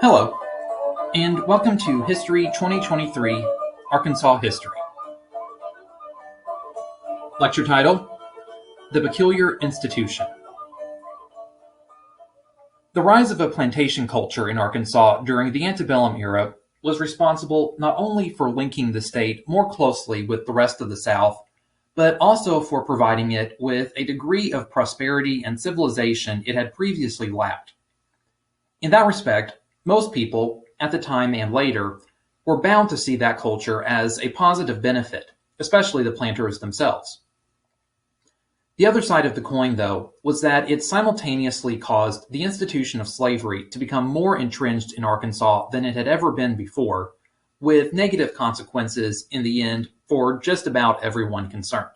Hello, and welcome to History 2023 Arkansas History. Lecture title: The Peculiar Institution. The rise of a plantation culture in Arkansas during the antebellum era was responsible not only for linking the state more closely with the rest of the South, but also for providing it with a degree of prosperity and civilization it had previously lacked. In that respect, most people, at the time and later, were bound to see that culture as a positive benefit, especially the planters themselves. The other side of the coin, though, was that it simultaneously caused the institution of slavery to become more entrenched in Arkansas than it had ever been before, with negative consequences in the end for just about everyone concerned.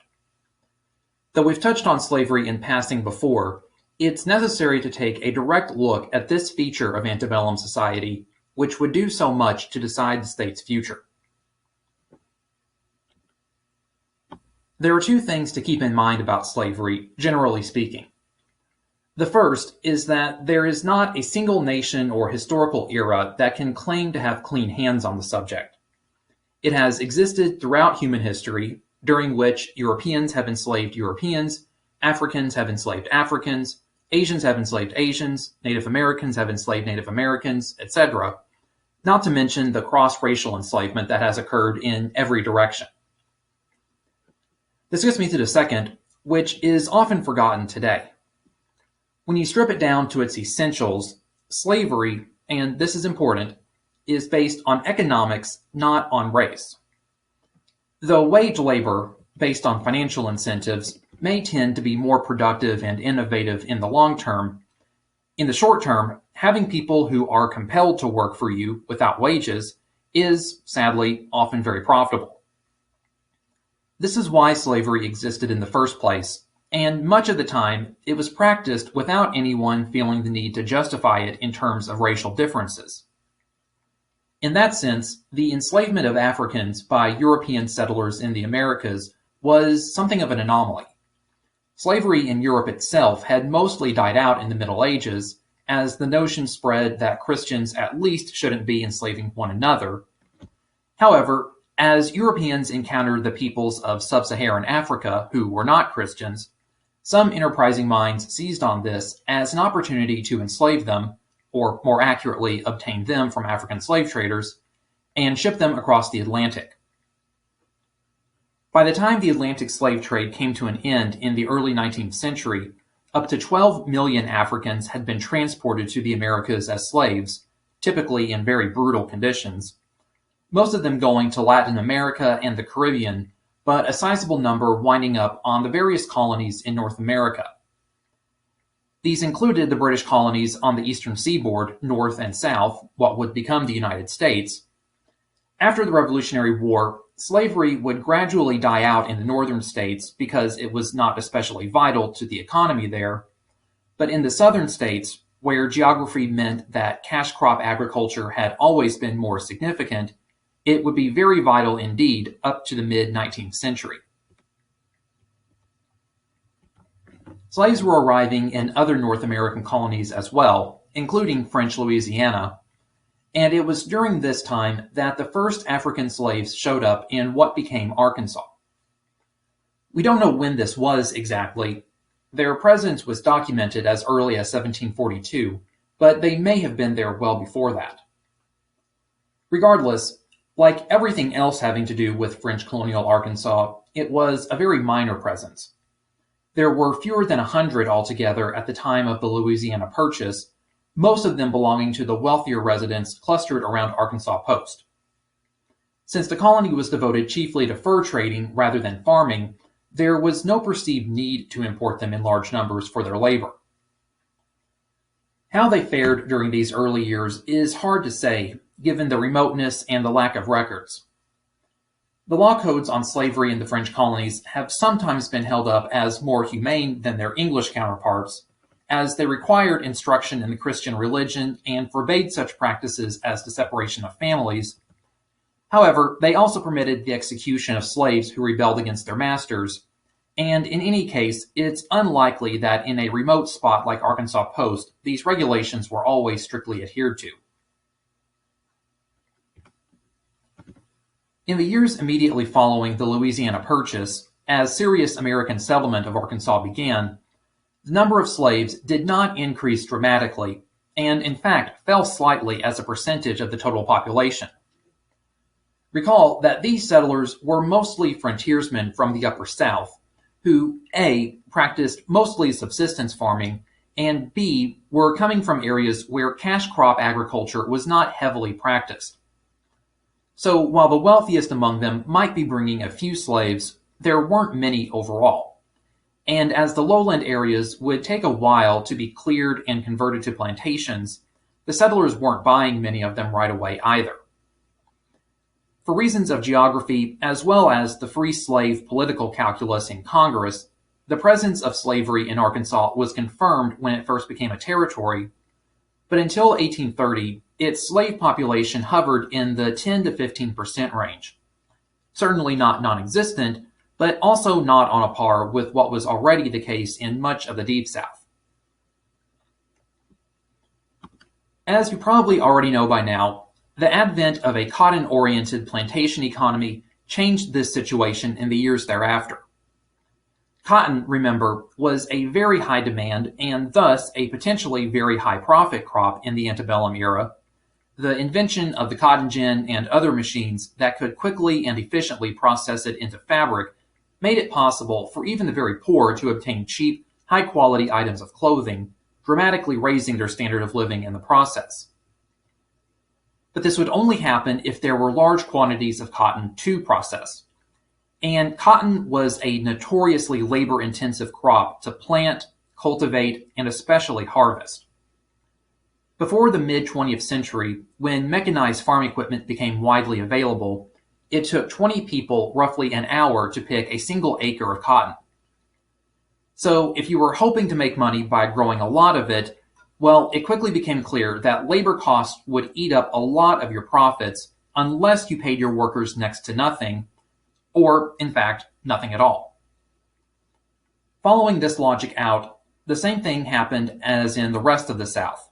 Though we've touched on slavery in passing before, it's necessary to take a direct look at this feature of antebellum society, which would do so much to decide the state's future. There are two things to keep in mind about slavery, generally speaking. The first is that there is not a single nation or historical era that can claim to have clean hands on the subject. It has existed throughout human history, during which Europeans have enslaved Europeans, Africans have enslaved Africans, Asians have enslaved Asians, Native Americans have enslaved Native Americans, etc., not to mention the cross-racial enslavement that has occurred in every direction. This gets me to the second, which is often forgotten today. When you strip it down to its essentials, slavery, and this is important, is based on economics, not on race. Though wage labor, based on financial incentives, may tend to be more productive and innovative in the long term, in the short term, having people who are compelled to work for you without wages is, sadly, often very profitable. This is why slavery existed in the first place, and much of the time it was practiced without anyone feeling the need to justify it in terms of racial differences. In that sense, the enslavement of Africans by European settlers in the Americas was something of an anomaly. Slavery in Europe itself had mostly died out in the Middle Ages, as the notion spread that Christians at least shouldn't be enslaving one another. However, as Europeans encountered the peoples of sub-Saharan Africa who were not Christians, some enterprising minds seized on this as an opportunity to enslave them, or more accurately, obtain them from African slave traders, and ship them across the Atlantic. By the time the Atlantic slave trade came to an end in the early 19th century, up to 12 million Africans had been transported to the Americas as slaves, typically in very brutal conditions, most of them going to Latin America and the Caribbean, but a sizable number winding up on the various colonies in North America. These included the British colonies on the eastern seaboard, north and south, what would become the United States. After the Revolutionary War, slavery would gradually die out in the northern states because it was not especially vital to the economy there, but in the southern states, where geography meant that cash crop agriculture had always been more significant, it would be very vital indeed up to the mid-19th century. Slaves were arriving in other North American colonies as well, including French Louisiana, and it was during this time that the first African slaves showed up in what became Arkansas. We don't know when this was exactly. Their presence was documented as early as 1742, but they may have been there well before that. Regardless, like everything else having to do with French colonial Arkansas, it was a very minor presence. There were fewer than 100 altogether at the time of the Louisiana Purchase, most of them belonging to the wealthier residents clustered around Arkansas Post. Since the colony was devoted chiefly to fur trading rather than farming, there was no perceived need to import them in large numbers for their labor. How they fared during these early years is hard to say, given the remoteness and the lack of records. The law codes on slavery in the French colonies have sometimes been held up as more humane than their English counterparts, as they required instruction in the Christian religion and forbade such practices as the separation of families. However, they also permitted the execution of slaves who rebelled against their masters, And in any case, it's unlikely that in a remote spot like Arkansas Post, these regulations were always strictly adhered to. In the years immediately following the Louisiana Purchase, as serious American settlement of Arkansas began, the number of slaves did not increase dramatically, and in fact fell slightly as a percentage of the total population. Recall that these settlers were mostly frontiersmen from the Upper South, who A, practiced mostly subsistence farming, and B, were coming from areas where cash crop agriculture was not heavily practiced. So while the wealthiest among them might be bringing a few slaves, there weren't many overall. And as the lowland areas would take a while to be cleared and converted to plantations, the settlers weren't buying many of them right away either. For reasons of geography, as well as the free slave political calculus in Congress, the presence of slavery in Arkansas was confirmed when it first became a territory, but until 1830, its slave population hovered in the 10 to 15% range. Certainly not non-existent, but also not on a par with what was already the case in much of the Deep South. As you probably already know by now, the advent of a cotton-oriented plantation economy changed this situation in the years thereafter. Cotton, remember, was a very high demand and thus a potentially very high profit crop in the antebellum era. The invention of the cotton gin and other machines that could quickly and efficiently process it into fabric made it possible for even the very poor to obtain cheap, high-quality items of clothing, dramatically raising their standard of living in the process. But this would only happen if there were large quantities of cotton to process. And cotton was a notoriously labor-intensive crop to plant, cultivate, and especially harvest. Before the mid-20th century, when mechanized farm equipment became widely available, it took 20 people roughly an hour to pick a single acre of cotton. So if you were hoping to make money by growing a lot of it, well, it quickly became clear that labor costs would eat up a lot of your profits unless you paid your workers next to nothing, or, in fact, nothing at all. Following this logic out, the same thing happened as in the rest of the South.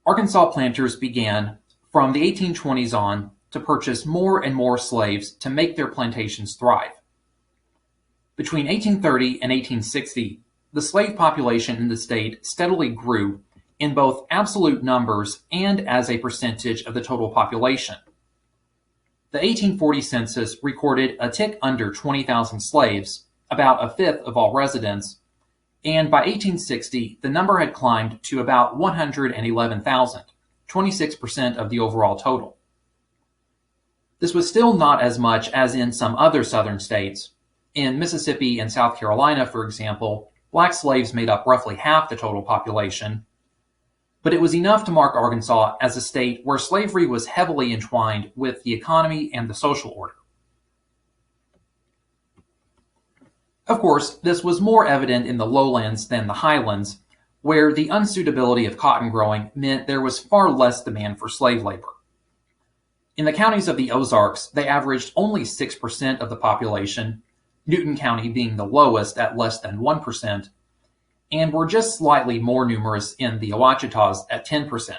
Arkansas planters began, from the 1820s on, to purchase more and more slaves to make their plantations thrive. Between 1830 and 1860, the slave population in the state steadily grew in both absolute numbers and as a percentage of the total population. The 1840 census recorded a tick under 20,000 slaves, about a fifth of all residents, and by 1860, the number had climbed to about 111,000, 26% of the overall total. This was still not as much as in some other southern states. In Mississippi and South Carolina, for example, black slaves made up roughly half the total population, but it was enough to mark Arkansas as a state where slavery was heavily entwined with the economy and the social order. Of course, this was more evident in the lowlands than the highlands, where the unsuitability of cotton growing meant there was far less demand for slave labor. In the counties of the Ozarks, they averaged only 6% of the population, Newton County being the lowest at less than 1%, and were just slightly more numerous in the Ouachitas at 10%.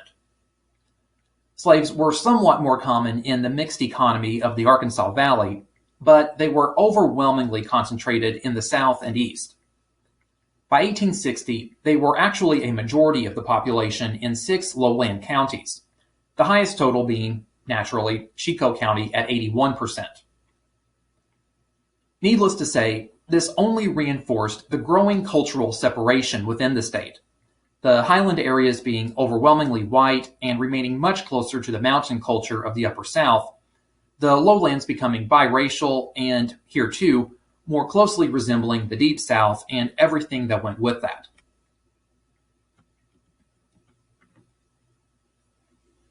Slaves were somewhat more common in the mixed economy of the Arkansas Valley, but they were overwhelmingly concentrated in the South and East. By 1860, they were actually a majority of the population in 6 lowland counties, the highest total being, naturally, Chicot County at 81%. Needless to say, this only reinforced the growing cultural separation within the state, the highland areas being overwhelmingly white and remaining much closer to the mountain culture of the Upper South, the lowlands becoming biracial and, here too, more closely resembling the Deep South and everything that went with that.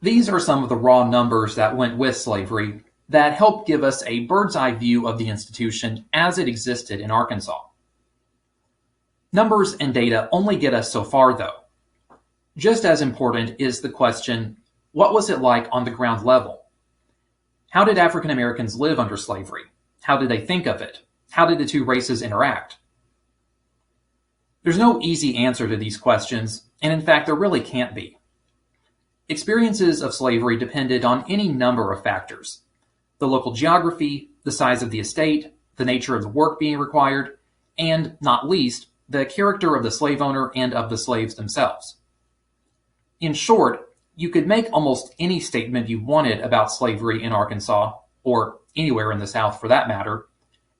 These are some of the raw numbers that went with slavery that help give us a bird's-eye view of the institution as it existed in Arkansas. Numbers and data only get us so far, though. Just as important is the question, what was it like on the ground level? How did African Americans live under slavery? How did they think of it? How did the two races interact? There's no easy answer to these questions, and in fact there really can't be. Experiences of slavery depended on any number of factors: the local geography, the size of the estate, the nature of the work being required, and, not least, the character of the slave owner and of the slaves themselves. In short, you could make almost any statement you wanted about slavery in Arkansas, or anywhere in the South for that matter,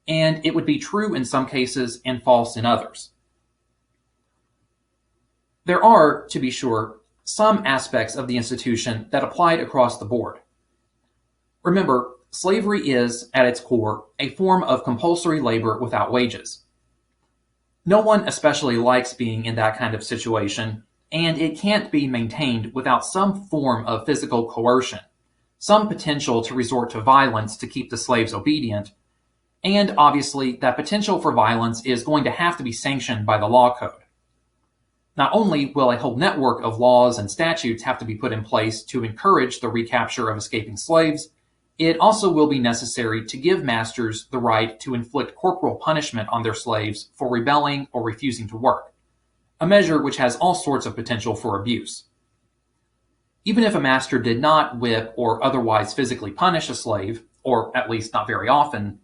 and it would be true in some cases and false in others. There are, to be sure, some aspects of the institution that applied across the board. Remember, slavery is, at its core, a form of compulsory labor without wages. No one especially likes being in that kind of situation, and it can't be maintained without some form of physical coercion, some potential to resort to violence to keep the slaves obedient, and obviously that potential for violence is going to have to be sanctioned by the law code. Not only will a whole network of laws and statutes have to be put in place to encourage the recapture of escaping slaves, it also will be necessary to give masters the right to inflict corporal punishment on their slaves for rebelling or refusing to work, a measure which has all sorts of potential for abuse. Even if a master did not whip or otherwise physically punish a slave, or at least not very often,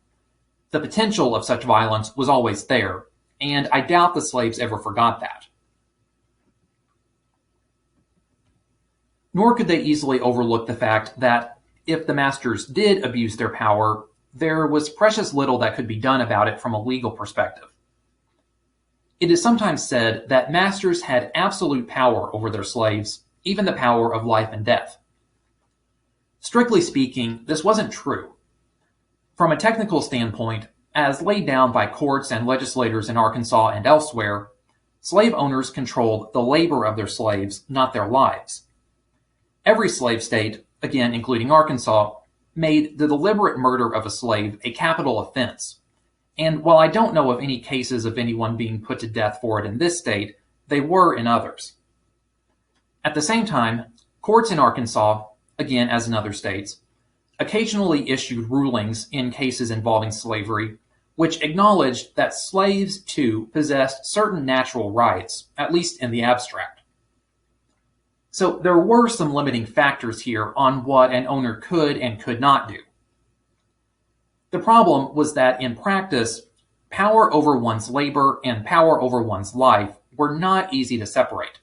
the potential of such violence was always there, and I doubt the slaves ever forgot that. Nor could they easily overlook the fact that if the masters did abuse their power, there was precious little that could be done about it from a legal perspective. It is sometimes said that masters had absolute power over their slaves, even the power of life and death. Strictly speaking, this wasn't true. From a technical standpoint, as laid down by courts and legislators in Arkansas and elsewhere, slave owners controlled the labor of their slaves, not their lives. Every slave state, again including Arkansas, made the deliberate murder of a slave a capital offense. And while I don't know of any cases of anyone being put to death for it in this state, they were in others. At the same time, courts in Arkansas, again as in other states, occasionally issued rulings in cases involving slavery, which acknowledged that slaves too possessed certain natural rights, at least in the abstract. So there were some limiting factors here on what an owner could and could not do. The problem was that in practice, power over one's labor and power over one's life were not easy to separate,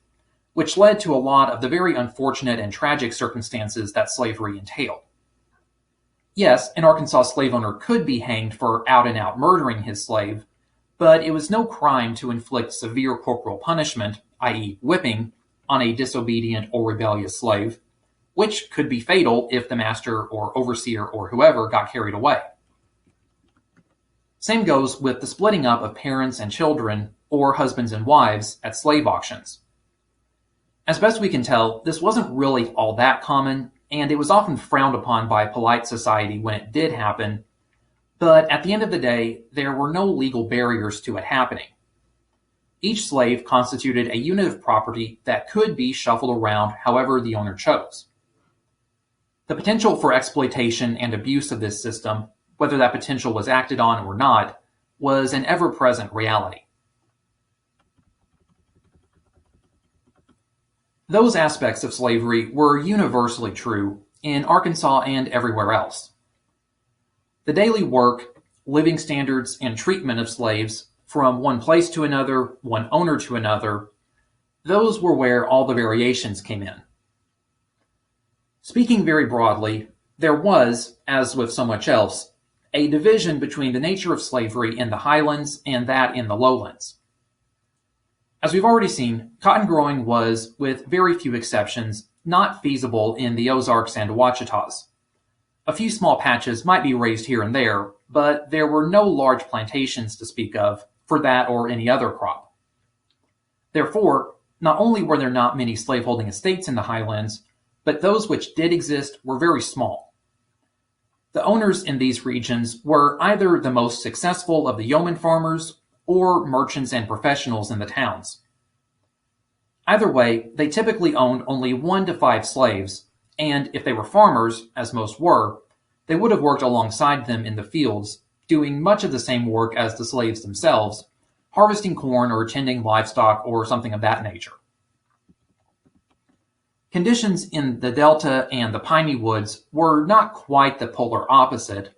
which led to a lot of the very unfortunate and tragic circumstances that slavery entailed. Yes, an Arkansas slave owner could be hanged for out-and-out murdering his slave, but it was no crime to inflict severe corporal punishment, i.e. whipping, on a disobedient or rebellious slave, which could be fatal if the master or overseer or whoever got carried away. Same goes with the splitting up of parents and children or husbands and wives at slave auctions. As best we can tell, this wasn't really all that common, and it was often frowned upon by polite society when it did happen, but at the end of the day, there were no legal barriers to it happening. Each slave constituted a unit of property that could be shuffled around however the owner chose. The potential for exploitation and abuse of this system, whether that potential was acted on or not, was an ever-present reality. Those aspects of slavery were universally true in Arkansas and everywhere else. The daily work, living standards, and treatment of slaves from one place to another, one owner to another, those were where all the variations came in. Speaking very broadly, there was, as with so much else, a division between the nature of slavery in the highlands and that in the lowlands. As we've already seen, cotton growing was, with very few exceptions, not feasible in the Ozarks and Ouachitas. A few small patches might be raised here and there, but there were no large plantations to speak of for that or any other crop. Therefore, not only were there not many slaveholding estates in the highlands, but those which did exist were very small. The owners in these regions were either the most successful of the yeoman farmers or merchants and professionals in the towns. Either way, they typically owned only 1 to 5 slaves, and if they were farmers, as most were, they would have worked alongside them in the fields, doing much of the same work as the slaves themselves, harvesting corn or tending livestock or something of that nature. Conditions in the Delta and the Piney Woods were not quite the polar opposite.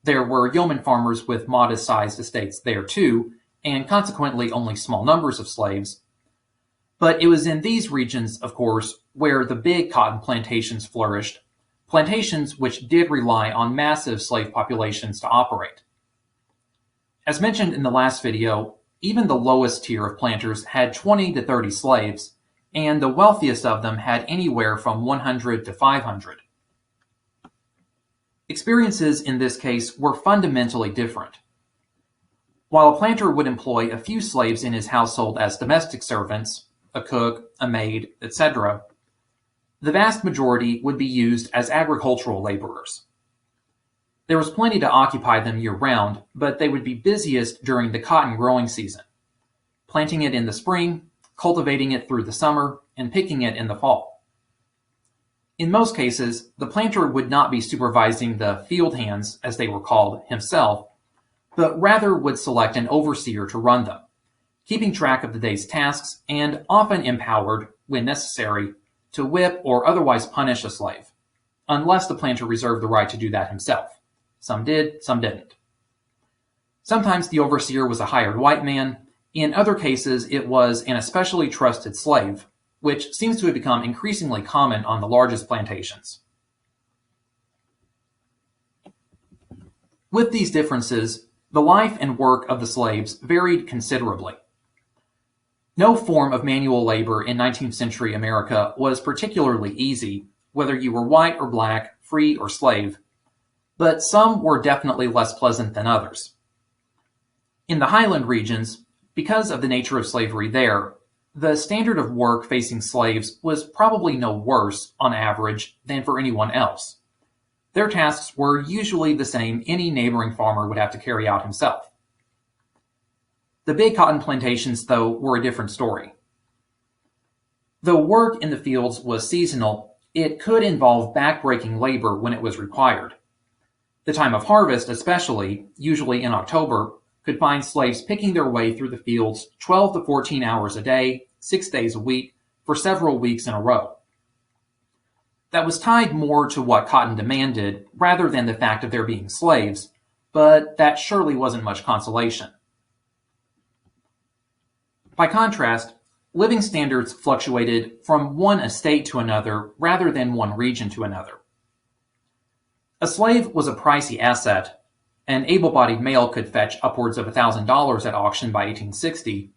There were yeoman farmers with modest-sized estates there too, and consequently only small numbers of slaves. But it was in these regions, of course, where the big cotton plantations flourished, plantations which did rely on massive slave populations to operate. As mentioned in the last video, even the lowest tier of planters had 20 to 30 slaves, and the wealthiest of them had anywhere from 100 to 500. Experiences in this case were fundamentally different. While a planter would employ a few slaves in his household as domestic servants, a cook, a maid, etc., the vast majority would be used as agricultural laborers. There was plenty to occupy them year-round, but they would be busiest during the cotton growing season, planting it in the spring, cultivating it through the summer, and picking it in the fall. In most cases, the planter would not be supervising the field hands, as they were called, himself, but rather would select an overseer to run them, keeping track of the day's tasks and often empowered, when necessary, to whip or otherwise punish a slave, unless the planter reserved the right to do that himself. Some did, some didn't. Sometimes the overseer was a hired white man. In other cases, it was an especially trusted slave, which seems to have become increasingly common on the largest plantations. With these differences, the life and work of the slaves varied considerably. No form of manual labor in 19th century America was particularly easy, whether you were white or black, free or slave, but some were definitely less pleasant than others. In the highland regions, because of the nature of slavery there, the standard of work facing slaves was probably no worse, on average, than for anyone else. Their tasks were usually the same any neighboring farmer would have to carry out himself. The big cotton plantations, though, were a different story. Though work in the fields was seasonal, it could involve back-breaking labor when it was required. The time of harvest, especially, usually in October, could find slaves picking their way through the fields 12 to 14 hours a day, 6 days a week, for several weeks in a row. That was tied more to what cotton demanded rather than the fact of their being slaves, but that surely wasn't much consolation. By contrast, living standards fluctuated from one estate to another rather than one region to another. A slave was a pricey asset. An able-bodied male could fetch upwards of $1,000 at auction by 1860,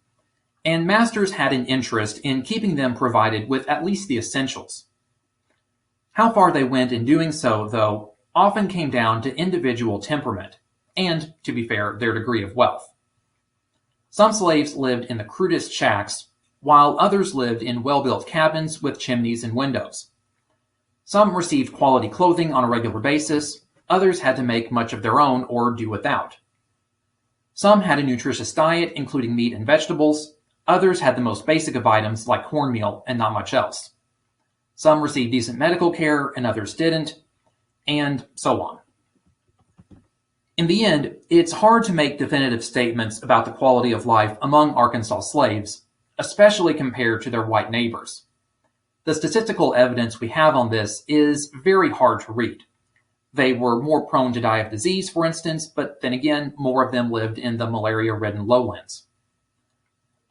and masters had an interest in keeping them provided with at least the essentials. How far they went in doing so, though, often came down to individual temperament and, to be fair, their degree of wealth. Some slaves lived in the crudest shacks, while others lived in well-built cabins with chimneys and windows. Some received quality clothing on a regular basis. Others had to make much of their own or do without. Some had a nutritious diet, including meat and vegetables. Others had the most basic of items like cornmeal and not much else. Some received decent medical care and others didn't, and so on. In the end, it's hard to make definitive statements about the quality of life among Arkansas slaves, especially compared to their white neighbors. The statistical evidence we have on this is very hard to read. They were more prone to die of disease, for instance, but then again, more of them lived in the malaria-ridden lowlands.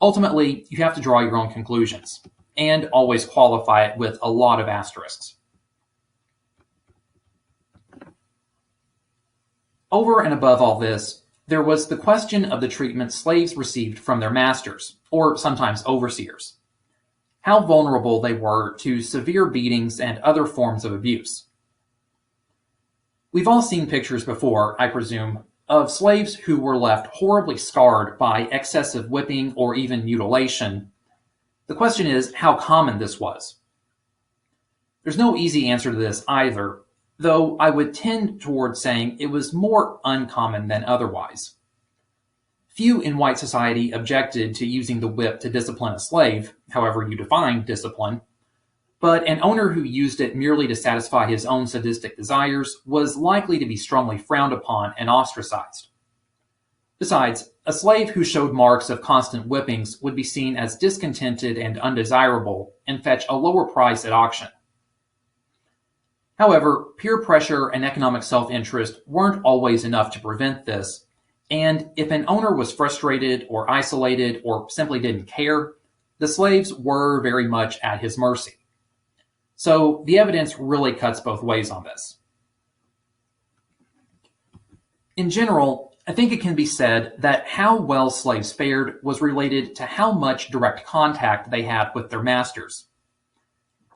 Ultimately, you have to draw your own conclusions, and always qualify it with a lot of asterisks. Over and above all this, there was the question of the treatment slaves received from their masters, or sometimes overseers. How vulnerable they were to severe beatings and other forms of abuse. We've all seen pictures before, I presume, of slaves who were left horribly scarred by excessive whipping or even mutilation. The question is how common this was. There's no easy answer to this either, though I would tend toward saying it was more uncommon than otherwise. Few in white society objected to using the whip to discipline a slave, however you define discipline, but an owner who used it merely to satisfy his own sadistic desires was likely to be strongly frowned upon and ostracized. Besides, a slave who showed marks of constant whippings would be seen as discontented and undesirable and fetch a lower price at auction. However, peer pressure and economic self-interest weren't always enough to prevent this, and if an owner was frustrated or isolated or simply didn't care, the slaves were very much at his mercy. So the evidence really cuts both ways on this. In general, I think it can be said that how well slaves fared was related to how much direct contact they had with their masters.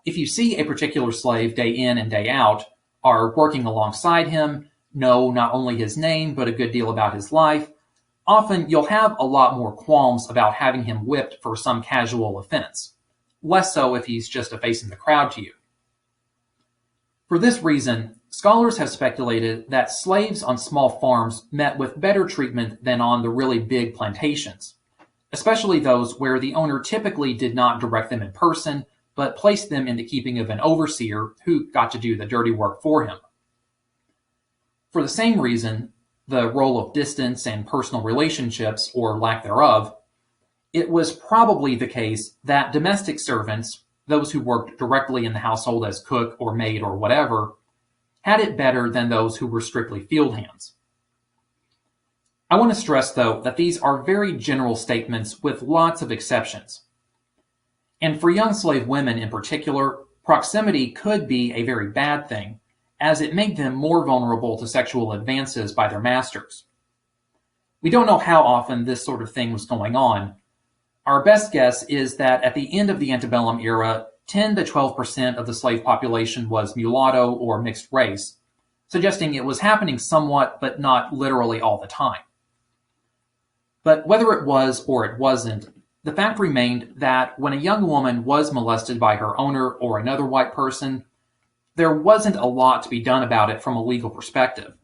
If you see a particular slave day in and day out, are working alongside him, know not only his name but a good deal about his life, often you'll have a lot more qualms about having him whipped for some casual offense, less so if he's just a face in the crowd to you. For this reason, scholars have speculated that slaves on small farms met with better treatment than on the really big plantations, especially those where the owner typically did not direct them in person, but placed them in the keeping of an overseer who got to do the dirty work for him. For the same reason, the role of distance and personal relationships, or lack thereof, it was probably the case that domestic servants, those who worked directly in the household as cook or maid or whatever, had it better than those who were strictly field hands. I want to stress, though, that these are very general statements with lots of exceptions. And for young slave women in particular, proximity could be a very bad thing, as it made them more vulnerable to sexual advances by their masters. We don't know how often this sort of thing was going on. Our best guess is that at the end of the antebellum era, 10 to 12% of the slave population was mulatto or mixed race, suggesting it was happening somewhat but not literally all the time. But whether it was or it wasn't, the fact remained that when a young woman was molested by her owner or another white person, there wasn't a lot to be done about it from a legal perspective.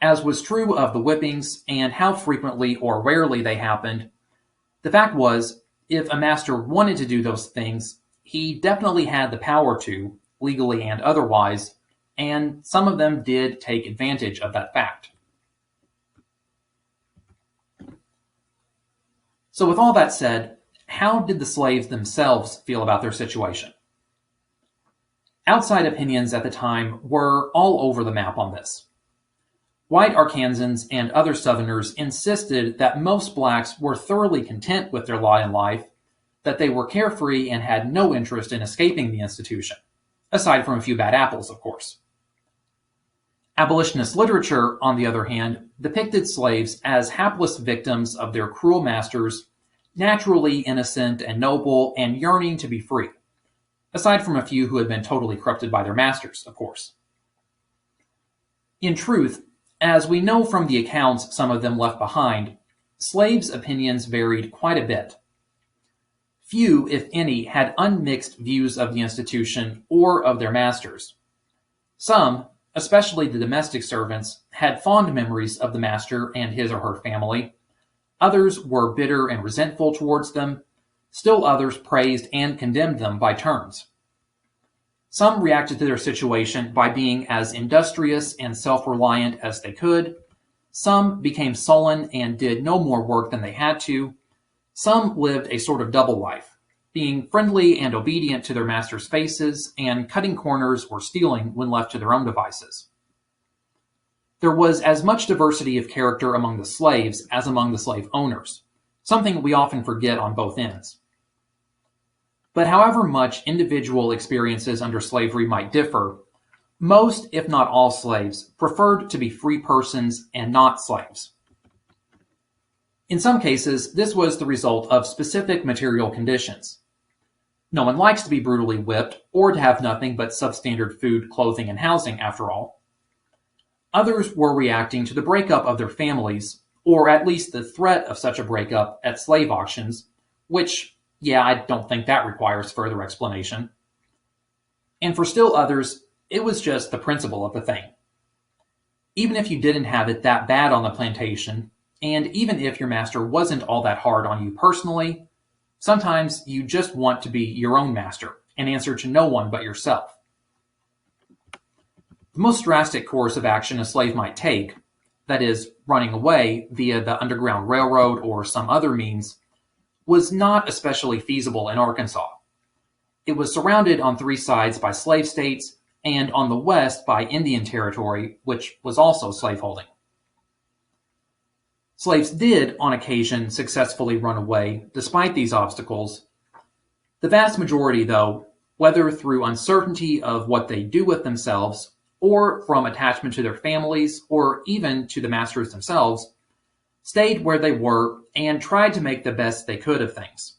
As was true of the whippings and how frequently or rarely they happened, the fact was, if a master wanted to do those things, he definitely had the power to, legally and otherwise, and some of them did take advantage of that fact. So with all that said, how did the slaves themselves feel about their situation? Outside opinions at the time were all over the map on this. White Arkansans and other Southerners insisted that most blacks were thoroughly content with their lot in life, that they were carefree and had no interest in escaping the institution, aside from a few bad apples, of course. Abolitionist literature, on the other hand, depicted slaves as hapless victims of their cruel masters, naturally innocent and noble and yearning to be free, aside from a few who had been totally corrupted by their masters, of course. In truth, as we know from the accounts some of them left behind, slaves' opinions varied quite a bit. Few, if any, had unmixed views of the institution or of their masters. Some, especially the domestic servants, had fond memories of the master and his or her family. Others were bitter and resentful towards them. Still others praised and condemned them by turns. Some reacted to their situation by being as industrious and self-reliant as they could. Some became sullen and did no more work than they had to. Some lived a sort of double life, being friendly and obedient to their masters' faces and cutting corners or stealing when left to their own devices. There was as much diversity of character among the slaves as among the slave owners, something we often forget on both ends. But however much individual experiences under slavery might differ, most, if not all slaves, preferred to be free persons and not slaves. In some cases, this was the result of specific material conditions. No one likes to be brutally whipped or to have nothing but substandard food, clothing, and housing, after all. Others were reacting to the breakup of their families, or at least the threat of such a breakup at slave auctions, which, yeah, I don't think that requires further explanation. And for still others, it was just the principle of the thing. Even if you didn't have it that bad on the plantation, and even if your master wasn't all that hard on you personally, sometimes you just want to be your own master and answer to no one but yourself. The most drastic course of action a slave might take, that is, running away via the Underground Railroad or some other means, was not especially feasible in Arkansas. It was surrounded on three sides by slave states and on the west by Indian Territory, which was also slaveholding. Slaves did, on occasion, successfully run away despite these obstacles. The vast majority, though, whether through uncertainty of what they do with themselves, or from attachment to their families, or even to the masters themselves, stayed where they were and tried to make the best they could of things.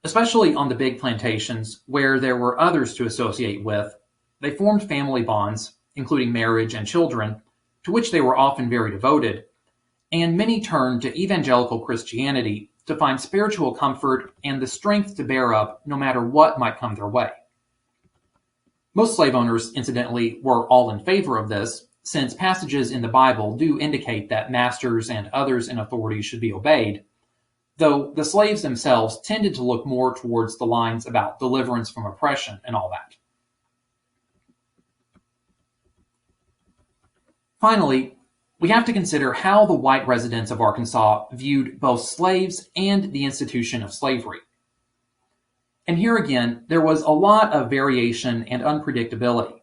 Especially on the big plantations, where there were others to associate with, they formed family bonds, including marriage and children, to which they were often very devoted, and many turned to evangelical Christianity to find spiritual comfort and the strength to bear up no matter what might come their way. Most slave owners, incidentally, were all in favor of this, since passages in the Bible do indicate that masters and others in authority should be obeyed, though the slaves themselves tended to look more towards the lines about deliverance from oppression and all that. Finally, we have to consider how the white residents of Arkansas viewed both slaves and the institution of slavery. And here again, there was a lot of variation and unpredictability.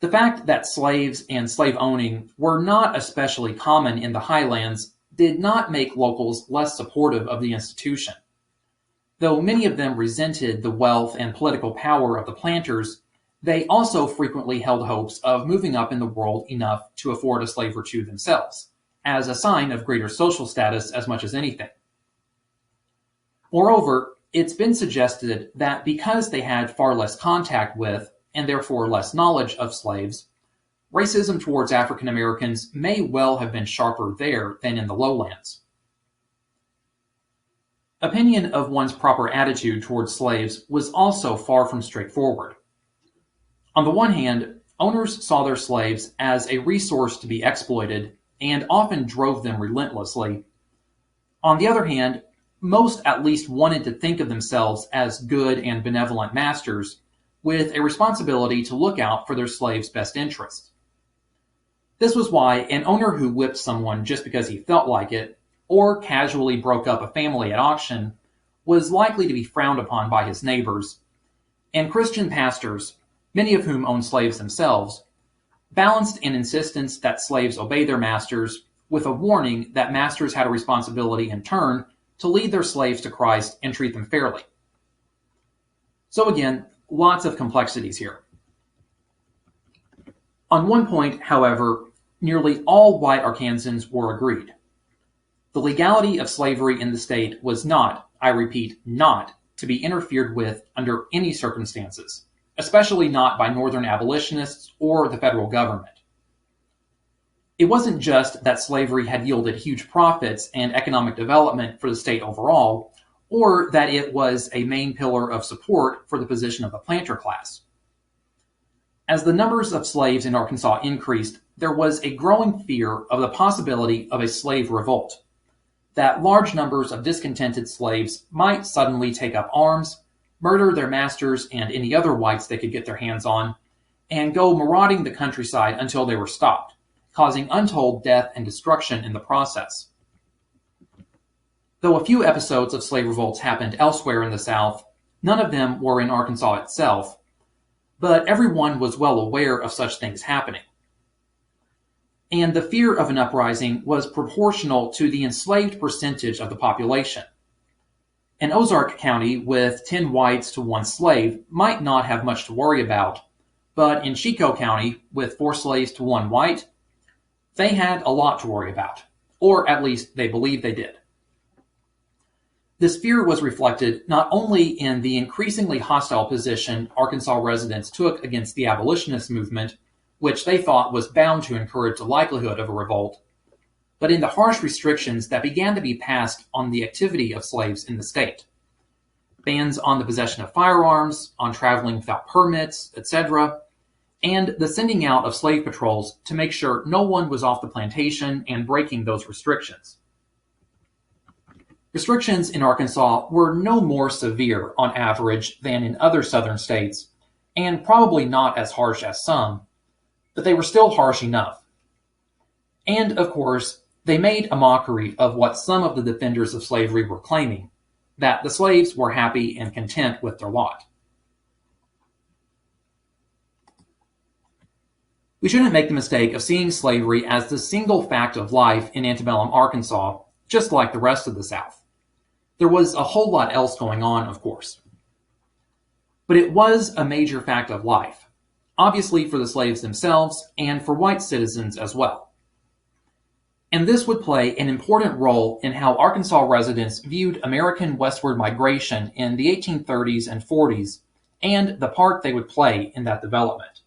The fact that slaves and slave owning were not especially common in the highlands did not make locals less supportive of the institution. Though many of them resented the wealth and political power of the planters, they also frequently held hopes of moving up in the world enough to afford a slave or two themselves, as a sign of greater social status as much as anything. Moreover, it's been suggested that because they had far less contact with, and therefore less knowledge of slaves, racism towards African Americans may well have been sharper there than in the lowlands. Opinion of one's proper attitude towards slaves was also far from straightforward. On the one hand, owners saw their slaves as a resource to be exploited and often drove them relentlessly. On the other hand, most at least wanted to think of themselves as good and benevolent masters, with a responsibility to look out for their slaves' best interests. This was why an owner who whipped someone just because he felt like it, or casually broke up a family at auction, was likely to be frowned upon by his neighbors, and Christian pastors, many of whom owned slaves themselves, balanced an insistence that slaves obey their masters with a warning that masters had a responsibility in turn to lead their slaves to Christ and treat them fairly. So again, lots of complexities here. On one point, however, nearly all white Arkansans were agreed. The legality of slavery in the state was not, I repeat, not, to be interfered with under any circumstances, especially not by Northern abolitionists or the federal government. It wasn't just that slavery had yielded huge profits and economic development for the state overall, or that it was a main pillar of support for the position of the planter class. As the numbers of slaves in Arkansas increased, there was a growing fear of the possibility of a slave revolt, that large numbers of discontented slaves might suddenly take up arms, murder their masters and any other whites they could get their hands on, and go marauding the countryside until they were stopped, causing untold death and destruction in the process. Though a few episodes of slave revolts happened elsewhere in the South, none of them were in Arkansas itself, but everyone was well aware of such things happening. And the fear of an uprising was proportional to the enslaved percentage of the population. An Ozark County with 10 whites to 1 slave might not have much to worry about, but in Chico County, with 4 slaves to 1 white, they had a lot to worry about, or at least they believed they did. This fear was reflected not only in the increasingly hostile position Arkansas residents took against the abolitionist movement, which they thought was bound to encourage the likelihood of a revolt, but in the harsh restrictions that began to be passed on the activity of slaves in the state. Bans on the possession of firearms, on traveling without permits, etc., and the sending out of slave patrols to make sure no one was off the plantation and breaking those restrictions. Restrictions in Arkansas were no more severe on average than in other southern states, and probably not as harsh as some, but they were still harsh enough. And of course, they made a mockery of what some of the defenders of slavery were claiming, that the slaves were happy and content with their lot. We shouldn't make the mistake of seeing slavery as the single fact of life in antebellum Arkansas, just like the rest of the South. There was a whole lot else going on, of course. But it was a major fact of life, obviously for the slaves themselves and for white citizens as well. And this would play an important role in how Arkansas residents viewed American westward migration in the 1830s and 40s and the part they would play in that development.